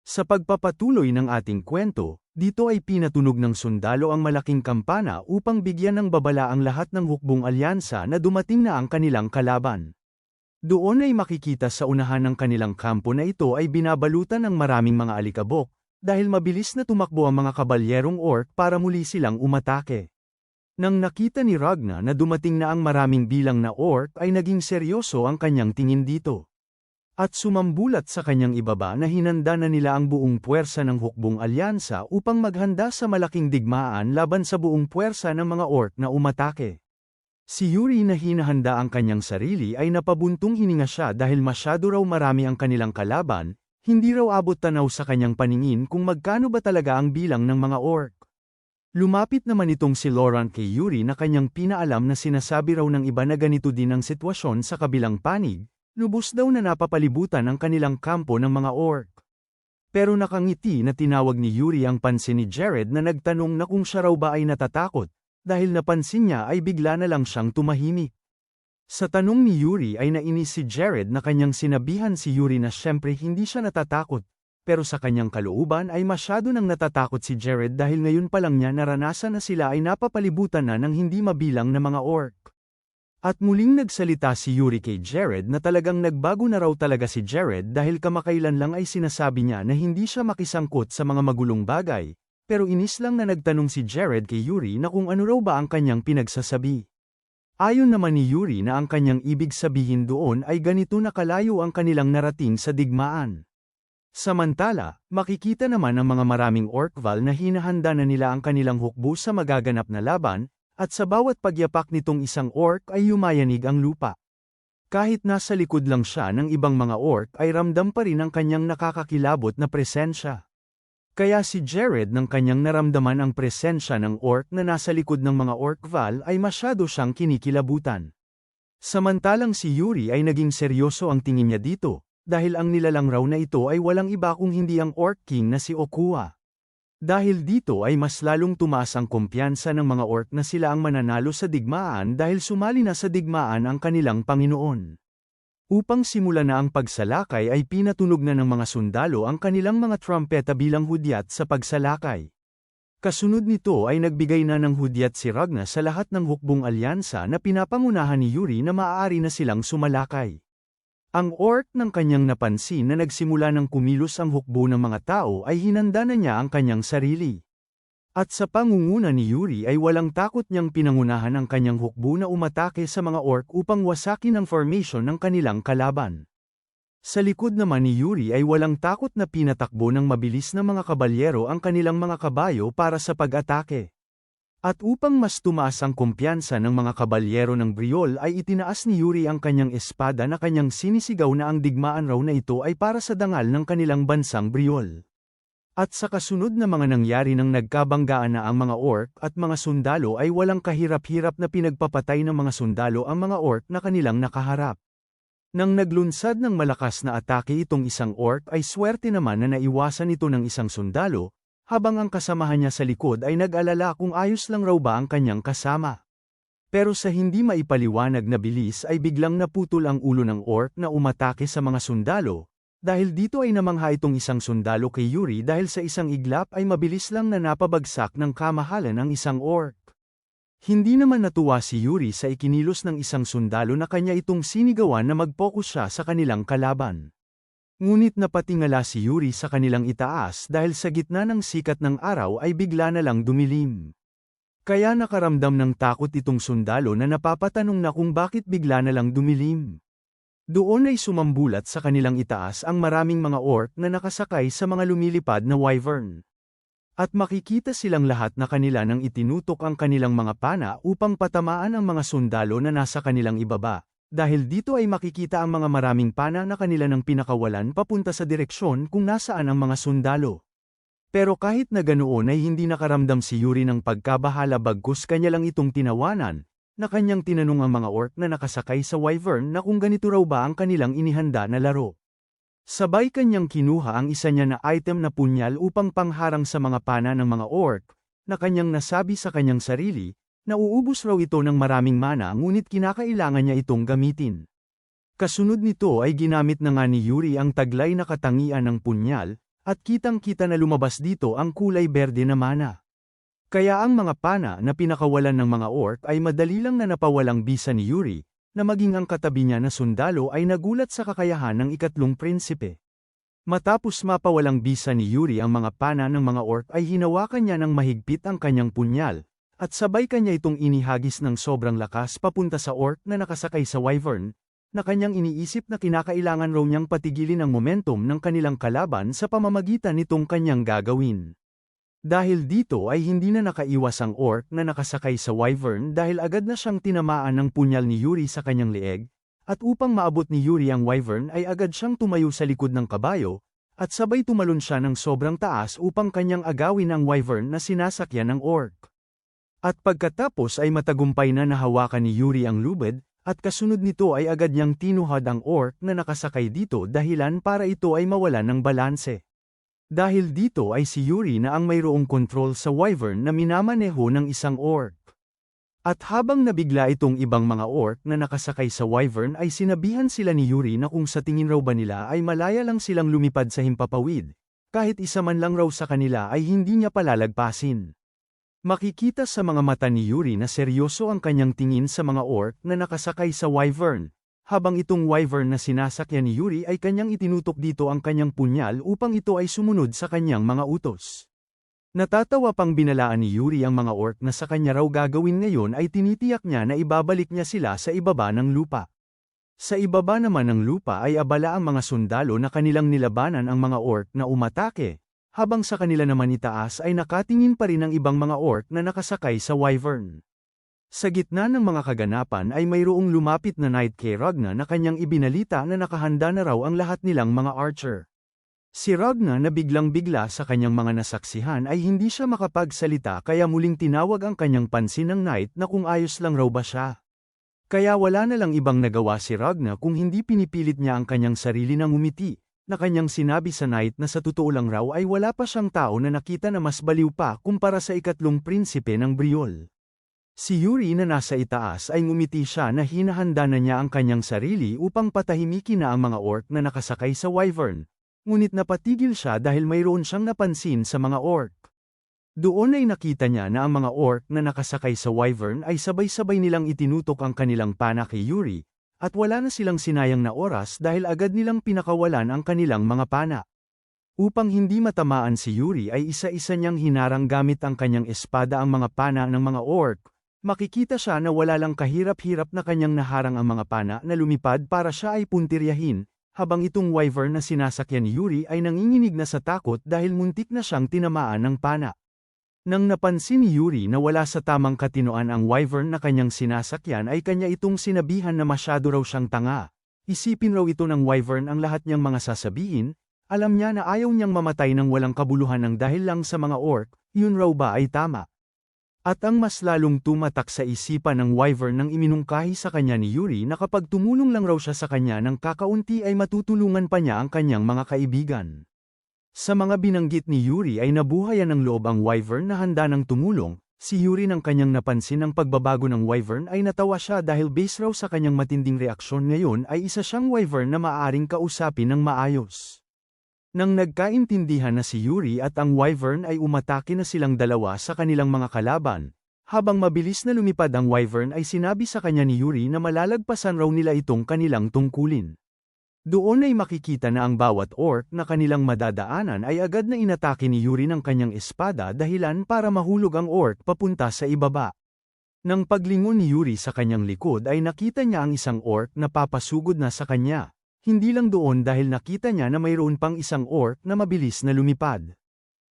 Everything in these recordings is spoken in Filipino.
Sa pagpapatuloy ng ating kwento, dito ay pinatunog ng sundalo ang malaking kampana upang bigyan ng babala ang lahat ng hukbong alyansa na dumating na ang kanilang kalaban. Doon ay makikita sa unahan ng kanilang kampo na ito ay binabalutan ng maraming mga alikabok, dahil mabilis na tumakbo ang mga kabalyerong orc para muli silang umatake. Nang nakita ni Ragna na dumating na ang maraming bilang na orc ay naging seryoso ang kanyang tingin dito. At sumambulat sa kanyang ibaba na hinanda na nila ang buong puwersa ng hukbong alyansa upang maghanda sa malaking digmaan laban sa buong puwersa ng mga orc na umatake. Si Yuri na hinahanda ang kanyang sarili ay napabuntong hininga siya dahil masyado raw marami ang kanilang kalaban, hindi raw abot tanaw sa kanyang paningin kung magkano ba talaga ang bilang ng mga orc. Lumapit naman itong si Laurent kay Yuri na kanyang pinaalam na sinasabi raw ng iba na ganito din ang sitwasyon sa kabilang panig. Lubos daw na napapalibutan ang kanilang kampo ng mga orc. Pero nakangiti na tinawag ni Yuri ang pansin ni Jared na nagtanong na kung siya raw ba ay natatakot, dahil napansin niya ay bigla na lang siyang tumahimik. Sa tanong ni Yuri ay nainis si Jared na kanyang sinabihan si Yuri na syempre hindi siya natatakot, pero sa kanyang kalooban ay masyado nang natatakot si Jared dahil ngayon pa lang niya naranasan na sila ay napapalibutan na ng hindi mabilang na mga orc. At muling nagsalita si Yuri kay Jared na talagang nagbago na raw talaga si Jared dahil kamakailan lang ay sinasabi niya na hindi siya makisangkot sa mga magulong bagay, pero inis lang na nagtanong si Jared kay Yuri na kung ano raw ba ang kanyang pinagsasabi. Ayon naman ni Yuri na ang kanyang ibig sabihin doon ay ganito na kalayo ang kanilang narating sa digmaan. Samantala, makikita naman ang mga maraming orcval na hinahanda na nila ang kanilang hukbo sa magaganap na laban, at sa bawat pagyapak nitong isang orc ay yumayanig ang lupa. Kahit nasa likod lang siya ng ibang mga orc ay ramdam pa rin ang kanyang nakakakilabot na presensya. Kaya si Jared nang kanyang naramdaman ang presensya ng orc na nasa likod ng mga orcval ay masyado siyang kinikilabutan. Samantalang si Yuri ay naging seryoso ang tingin niya dito, dahil ang nilalang raw na ito ay walang iba kung hindi ang orc king na si Okua. Dahil dito ay mas lalong tumaas ang kumpiyansa ng mga orc na sila ang mananalo sa digmaan dahil sumali na sa digmaan ang kanilang Panginoon. Upang simula na ang pagsalakay ay pinatunog na ng mga sundalo ang kanilang mga trumpeta bilang hudyat sa pagsalakay. Kasunod nito ay nagbigay na ng hudyat si Ragna sa lahat ng hukbong alyansa na pinapangunahan ni Yuri na maaari na silang sumalakay. Ang orc ng kanyang napansin na nagsimula ng kumilos ang hukbo ng mga tao ay hinanda na niya ang kanyang sarili. At sa pangunguna ni Yuri ay walang takot niyang pinangunahan ang kanyang hukbo na umatake sa mga orc upang wasakin ang formation ng kanilang kalaban. Sa likod naman ni Yuri ay walang takot na pinatakbo ng mabilis na mga kabalyero ang kanilang mga kabayo para sa pag-atake. At upang mas tumaas ang kumpiyansa ng mga kabalyero ng Briol ay itinaas ni Yuri ang kanyang espada na kanyang sinisigaw na ang digmaan raw na ito ay para sa dangal ng kanilang bansang Briol. At sa kasunod na mga nangyari nang nagkabanggaan na ang mga orc at mga sundalo ay walang kahirap-hirap na pinagpapatay ng mga sundalo ang mga orc na kanilang nakaharap. Nang naglunsad ng malakas na atake itong isang orc ay swerte naman na naiwasan ito ng isang sundalo, habang ang kasamahan niya sa likod ay nag-alala kung ayos lang raw ba ang kanyang kasama. Pero sa hindi maipaliwanag na bilis ay biglang naputol ang ulo ng orc na umatake sa mga sundalo, dahil dito ay namangha itong isang sundalo kay Yuri dahil sa isang iglap ay mabilis lang na napabagsak ng kamahalan ang isang orc. Hindi naman natuwa si Yuri sa ikinilos ng isang sundalo na kanya itong sinigawan na mag-focus siya sa kanilang kalaban. Ngunit napatingala si Yuri sa kanilang itaas dahil sa gitna ng sikat ng araw ay bigla na lang dumilim. Kaya nakaramdam ng takot itong sundalo na napapatanong na kung bakit bigla na lang dumilim. Doon ay sumambulat sa kanilang itaas ang maraming mga orc na nakasakay sa mga lumilipad na wyvern. At makikita silang lahat na kanila nang itinutok ang kanilang mga pana upang patamaan ang mga sundalo na nasa kanilang ibaba. Dahil dito ay makikita ang mga maraming pana na kanila ng pinakawalan papunta sa direksyon kung nasaan ang mga sundalo. Pero kahit na ganoon ay hindi nakaramdam si Yuri ng pagkabahala bagkus kanya lang itong tinawanan, na kanyang tinanong ang mga orc na nakasakay sa wyvern na kung ganito raw ba ang kanilang inihanda na laro. Sabay kanyang kinuha ang isa niya na item na punyal upang pangharang sa mga pana ng mga orc, na kanyang nasabi sa kanyang sarili, nauubos raw ito ng maraming mana ngunit kinakailangan niya itong gamitin. Kasunod nito ay ginamit na nga ni Yuri ang taglay na katangian ng punyal, At kitang-kita na lumabas dito ang kulay berde na mana. Kaya ang mga pana na pinakawalan ng mga orc ay madali lang na napawalang bisa ni Yuri, na maging ang katabi niya na sundalo ay nagulat sa kakayahan ng ikatlong prinsipe. Matapos mapawalang bisa ni Yuri ang mga pana ng mga orc ay hinawakan niya ng mahigpit ang kanyang punyal, at sabay kanya itong inihagis ng sobrang lakas papunta sa orc na nakasakay sa wyvern, na kanyang iniisip na kinakailangan raw niyang patigilin ang momentum ng kanilang kalaban sa pamamagitan nitong kanyang gagawin. Dahil dito ay hindi na nakaiwas ang orc na nakasakay sa wyvern dahil agad na siyang tinamaan ng punyal ni Yuri sa kanyang leeg, at upang maabot ni Yuri ang wyvern ay agad siyang tumayo sa likod ng kabayo, at sabay tumalon siya ng sobrang taas upang kanyang agawin ang wyvern na sinasakyan ng orc. At pagkatapos ay matagumpay na nahawakan ni Yuri ang lubid, at kasunod nito ay agad niyang tinuhad ang orc na nakasakay dito dahilan para ito ay mawalan ng balanse. Dahil dito ay si Yuri na ang mayroong kontrol sa wyvern na minamaneho ng isang orc. At habang nabigla itong ibang mga orc na nakasakay sa wyvern ay sinabihan sila ni Yuri na kung sa tingin raw ba nila ay malaya lang silang lumipad sa himpapawid, kahit isa man lang raw sa kanila ay hindi niya palalagpasin. Makikita sa mga mata ni Yuri na seryoso ang kanyang tingin sa mga orc na nakasakay sa wyvern. Habang itong wyvern na sinasakyan ni Yuri ay kanyang itinutok dito ang kanyang punyal upang ito ay sumunod sa kanyang mga utos. Natatawa pang binalaan ni Yuri ang mga orc na sa kanya raw gagawin ngayon ay tinitiyak niya na ibabalik niya sila sa ibaba ng lupa. Sa ibaba naman ng lupa ay abala ang mga sundalo na kanilang nilabanan ang mga orc na umatake, habang sa kanila naman itaas ay nakatingin pa rin ang ibang mga orc na nakasakay sa wyvern. Sa gitna ng mga kaganapan ay mayroong lumapit na knight kay Ragna na kanyang ibinalita na nakahanda na raw ang lahat nilang mga archer. Si Ragna na biglang-bigla sa kanyang mga nasaksihan ay hindi siya makapagsalita kaya muling tinawag ang kanyang pansin ng knight na kung ayos lang raw ba siya. Kaya wala na lang ibang nagawa si Ragna kung hindi pinipilit niya ang kanyang sarili na ngumiti, na kanyang sinabi sa knight na sa totoo lang raw ay wala pa siyang tao na nakita na mas baliw pa kumpara sa ikatlong prinsipe ng Briol. Si Yuri na nasa itaas ay ngumiti siya na hinahanda na niya ang kanyang sarili upang patahimikin na ang mga orc na nakasakay sa wyvern, ngunit napatigil siya dahil mayroon siyang napansin sa mga orc. Doon ay nakita niya na ang mga orc na nakasakay sa wyvern ay sabay-sabay nilang itinutok ang kanilang pana kay Yuri, at wala na silang sinayang na oras dahil agad nilang pinakawalan ang kanilang mga pana. Upang hindi matamaan si Yuri ay isa-isa niyang hinarang gamit ang kanyang espada ang mga pana ng mga orc. Makikita siya na wala lang kahirap-hirap na kanyang naharang ang mga pana na lumipad para siya ay puntiryahin, habang itong wyvern na sinasakyan ni Yuri ay nanginginig na sa takot dahil muntik na siyang tinamaan ng pana. Nang napansin ni Yuri na wala sa tamang katinoan ang wyvern na kanyang sinasakyan ay kanya itong sinabihan na masyado raw siyang tanga. Isipin raw ito ng wyvern ang lahat niyang mga sasabihin, alam niya na ayaw niyang mamatay ng walang kabuluhan ng dahil lang sa mga orc, yun raw ba ay tama? At ang mas lalong tumatak sa isipan ng wyvern nang iminungkahi sa kanya ni Yuri na kapag tumulong lang raw siya sa kanya ng kakaunti ay matutulungan pa niya ang kanyang mga kaibigan. Sa mga binanggit ni Yuri ay nabuhayan ng loob ang wyvern na handa ng tumulong. Si Yuri nang kanyang napansin ang pagbabago ng wyvern ay natawa siya dahil base raw sa kanyang matinding reaksyon ngayon ay isa siyang wyvern na maaaring kausapin ng maayos. Nang nagkaintindihan na si Yuri at ang wyvern ay umatake na silang dalawa sa kanilang mga kalaban, habang mabilis na lumipad ang wyvern ay sinabi sa kanya ni Yuri na malalagpasan raw nila itong kanilang tungkulin. Doon ay makikita na ang bawat orc na kanilang madadaanan ay agad na inatake ni Yuri ng kanyang espada dahilan para mahulog ang orc papunta sa ibaba. Nang paglingon ni Yuri sa kanyang likod ay nakita niya ang isang orc na papasugod na sa kanya. Hindi lang doon dahil nakita niya na mayroon pang isang orc na mabilis na lumipad.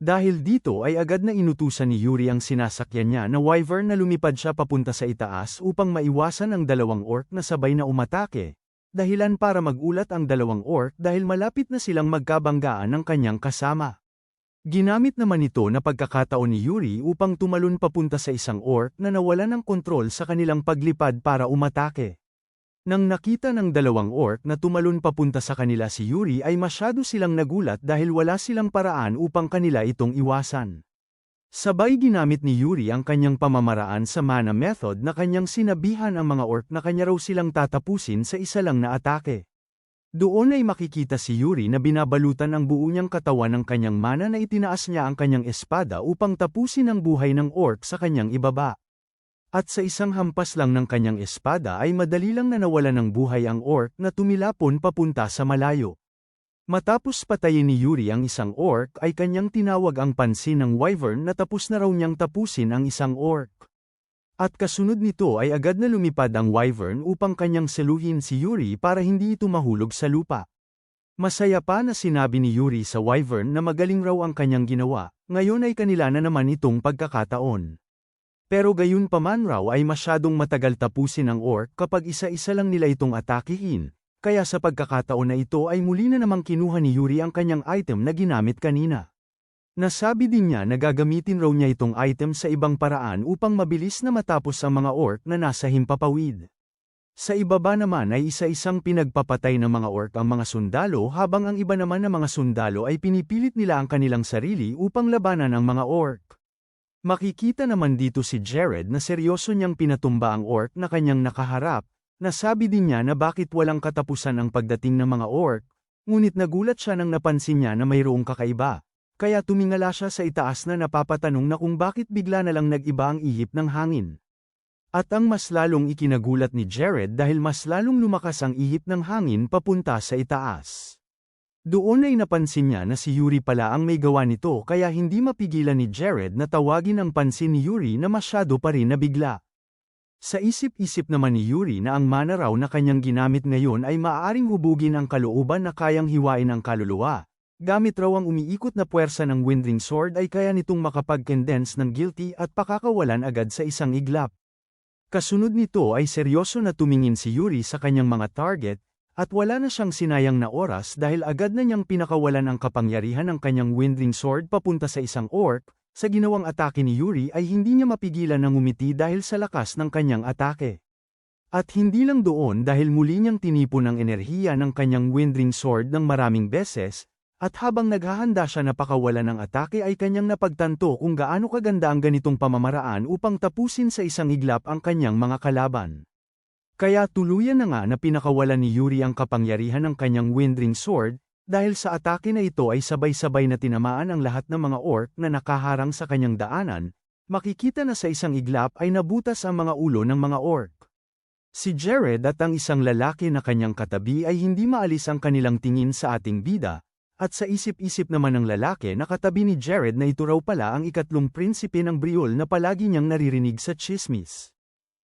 Dahil dito ay agad na inutusan ni Yuri ang sinasakyan niya na wyvern na lumipad siya papunta sa itaas upang maiwasan ang dalawang orc na sabay na umatake, dahilan para magulat ang dalawang orc dahil malapit na silang magkabanggaan ng kanyang kasama. Ginamit naman ito na pagkakataon ni Yuri upang tumalon papunta sa isang orc na nawalan ng kontrol sa kanilang paglipad para umatake. Nang nakita ng dalawang orc na tumalon papunta sa kanila si Yuri ay masyado silang nagulat dahil wala silang paraan upang kanila itong iwasan. Sabay ginamit ni Yuri ang kanyang pamamaraan sa mana method na kanyang sinabihan ang mga orc na kanya raw silang tatapusin sa isa lang na atake. Doon ay makikita si Yuri na binabalutan ang buo niyang katawan ng kanyang mana na itinaas niya ang kanyang espada upang tapusin ang buhay ng orc sa kanyang ibaba. At sa isang hampas lang ng kanyang espada ay madali lang na nawala ng buhay ang orc na tumilapon papunta sa malayo. Matapos patayin ni Yuri ang isang orc ay kanyang tinawag ang pansin ng wyvern na tapos na raw niyang tapusin ang isang orc. At kasunod nito ay agad na lumipad ang wyvern upang kanyang seluhin si Yuri para hindi ito mahulog sa lupa. Masaya pa na sinabi ni Yuri sa wyvern na magaling raw ang kanyang ginawa, ngayon ay kanila na naman itong pagkakataon. Pero gayon pa man raw ay masyadong matagal tapusin ang orc kapag isa-isa lang nila itong atakihin, kaya sa pagkakataon na ito ay muli na namang kinuha ni Yuri ang kanyang item na ginamit kanina. Nasabi din niya na gagamitin raw niya itong item sa ibang paraan upang mabilis na matapos ang mga orc na nasa himpapawid. Sa ibaba naman ay isa-isang pinagpapatay ng mga orc ang mga sundalo habang ang iba naman na mga sundalo ay pinipilit nila ang kanilang sarili upang labanan ang mga orc. Makikita naman dito si Jared na seryoso niyang pinatumba ang orc na kanyang nakaharap, nasabi din niya na bakit walang katapusan ang pagdating ng mga orc, ngunit nagulat siya nang napansin niya na mayroong kakaiba. Kaya tumingala siya sa itaas na napapatanong na kung bakit bigla na lang nag-iba ang ihip ng hangin. At ang mas lalong ikinagulat ni Jared dahil mas lalong lumakas ang ihip ng hangin papunta sa itaas. Doon ay napansin niya na si Yuri pala ang may gawa nito kaya hindi mapigilan ni Jared na tawagin ang pansin ni Yuri na masyado pa rin nabigla. Sa isip-isip naman ni Yuri na ang mana raw na kanyang ginamit ngayon ay maaaring hubugin ang kalooban na kayang hiwain ang kaluluwa. Gamit raw ang umiikot na puwersa ng Windring Sword ay kaya nitong makapag-condense ng guilty at pakakawalan agad sa isang iglap. Kasunod nito ay seryoso na tumingin si Yuri sa kanyang mga target, at wala na siyang sinayang na oras dahil agad na niyang pinakawalan ang kapangyarihan ng kanyang Windring Sword papunta sa isang orc. Sa ginawang atake ni Yuri ay hindi niya mapigilan ng ngumiti dahil sa lakas ng kanyang atake. At hindi lang doon dahil muli niyang tinipon ang enerhiya ng kanyang Windring Sword ng maraming beses, at habang naghahanda siya na pakawalan ng atake ay kanyang napagtanto kung gaano kaganda ang ganitong pamamaraan upang tapusin sa isang iglap ang kanyang mga kalaban. Kaya tuluyan na nga na pinakawalan ni Yuri ang kapangyarihan ng kanyang Windring Sword, dahil sa atake na ito ay sabay-sabay na tinamaan ang lahat ng mga orc na nakaharang sa kanyang daanan, makikita na sa isang iglap ay nabutas ang mga ulo ng mga orc. Si Jared at ang isang lalaki na kanyang katabi ay hindi maalis ang kanilang tingin sa ating bida, at sa isip-isip naman ng lalaki na katabi ni Jared na ito raw pala ang ikatlong prinsipe ng Briol na palagi niyang naririnig sa tsismis.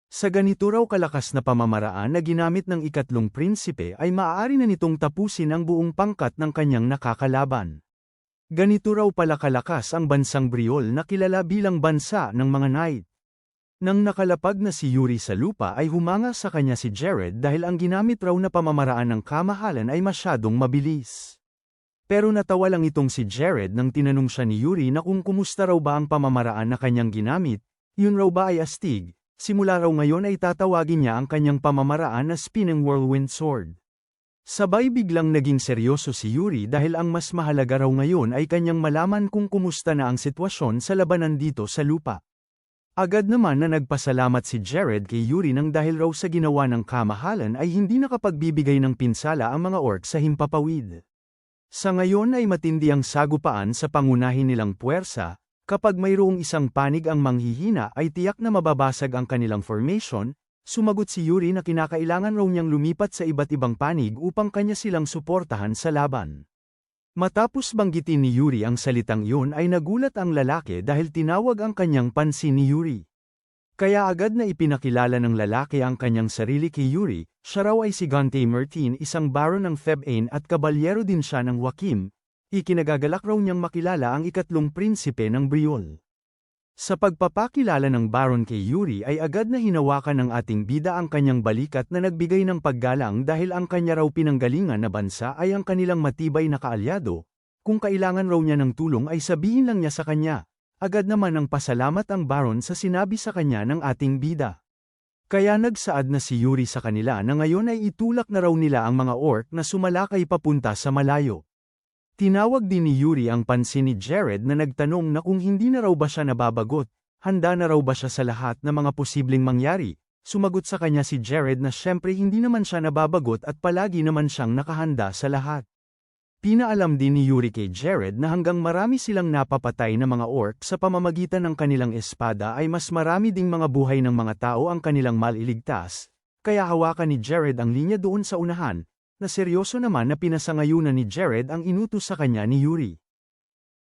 Sa ganito raw kalakas na pamamaraan na ginamit ng ikatlong prinsipe ay maaari na nitong tapusin ang buong pangkat ng kanyang nakakalaban. Ganito raw pala kalakas ang bansang Briol na kilala bilang bansa ng mga knight. Nang nakalapag na si Yuri sa lupa ay humanga sa kanya si Jared dahil ang ginamit raw na pamamaraan ng kamahalan ay masyadong mabilis. Pero natawa lang itong si Jared nang tinanong siya ni Yuri na kung kumusta raw ba ang pamamaraan na kanyang ginamit, yun raw ba ay astig, simula raw ngayon ay tatawagin niya ang kanyang pamamaraan na Spinning Whirlwind Sword. Sabay biglang naging seryoso si Yuri dahil ang mas mahalaga raw ngayon ay kanyang malaman kung kumusta na ang sitwasyon sa labanan dito sa lupa. Agad naman na nagpasalamat si Jared kay Yuri nang dahil raw sa ginawa ng kamahalan ay hindi nakapagbibigay ng pinsala ang mga orc sa himpapawid. Sa ngayon ay matindi ang sagupaan sa pangunahin nilang puwersa, kapag mayroong isang panig ang manghihina ay tiyak na mababasag ang kanilang formation, sumagot si Yuri na kinakailangan raw niyang lumipat sa iba't ibang panig upang kanya silang suportahan sa laban. Matapos banggitin ni Yuri ang salitang yun ay nagulat ang lalaki dahil tinawag ang kanyang pansin ni Yuri. Kaya agad na ipinakilala ng lalaki ang kanyang sarili kay Yuri, siya raw ay si Gante Martin, isang baron ng Thebain at kabalyero din siya ng Wakim, ikinagagalak raw niyang makilala ang ikatlong prinsipe ng Briol. Sa pagpapakilala ng baron kay Yuri ay agad na hinawakan ng ating bida ang kanyang balikat na nagbigay ng paggalang dahil ang kanya raw pinanggalingan na bansa ay ang kanilang matibay na kaalyado, kung kailangan raw niya ng tulong ay sabihin lang niya sa kanya. Agad naman ang pasalamat ang baron sa sinabi sa kanya ng ating bida. Kaya nagsaad na si Yuri sa kanila na ngayon ay itulak na raw nila ang mga orc na sumalakay papunta sa malayo. Tinawag din ni Yuri ang pansin ni Jared na nagtanong na kung hindi na raw ba siya nababagot, handa na raw ba siya sa lahat na mga posibleng mangyari, Sumagot sa kanya si Jared na syempre hindi naman siya nababagot at palagi naman siyang nakahanda sa lahat. Pinaalam din ni Yuri kay Jared na hanggang marami silang napapatay na mga orc sa pamamagitan ng kanilang espada ay mas marami ding mga buhay ng mga tao ang kanilang maliligtas, kaya hawakan ni Jared ang linya doon sa unahan, na seryoso naman na pinasangayunan ni Jared ang inutos sa kanya ni Yuri.